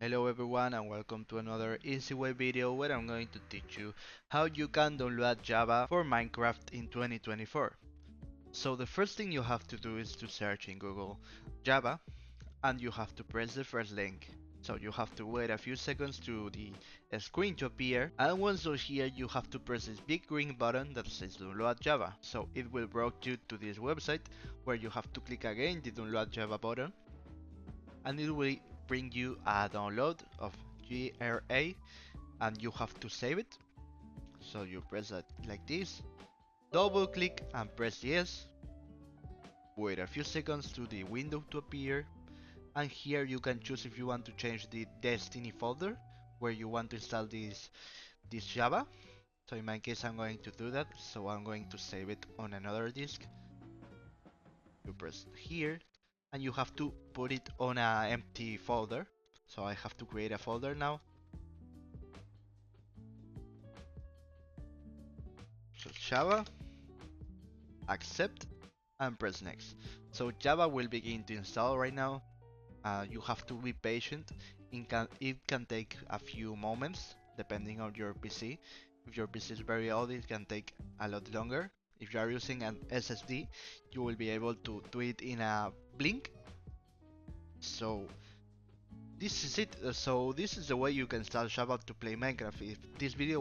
Hello everyone and welcome to another easy way video where I'm going to teach you how you can download Java for Minecraft in 2024. So the first thing you have to do is to search in Google Java and you have to press the first link. So you have to wait a few seconds to the screen to appear, and once you're here you have to press this big green button that says download Java. So it will bring you to this website where you have to click again the download Java button and it will bring you a download of GRA and you have to save it. So you press it like this, double click and press yes, wait a few seconds to the window to appear, and here you can choose if you want to change the Destiny folder where you want to install this Java. So in my case I'm going to do that, so I'm going to save it on another disk. You press here and you have to put it on an empty folder. So I have to create a folder now. So Java, accept, and press next. So Java will begin to install right now. You have to be patient. It can take a few moments depending on your PC. If your PC is very old, it can take a lot longer. If you are using an SSD, you will be able to do it in a blink. So this is it. So this is the way you can install Java to play Minecraft. If this video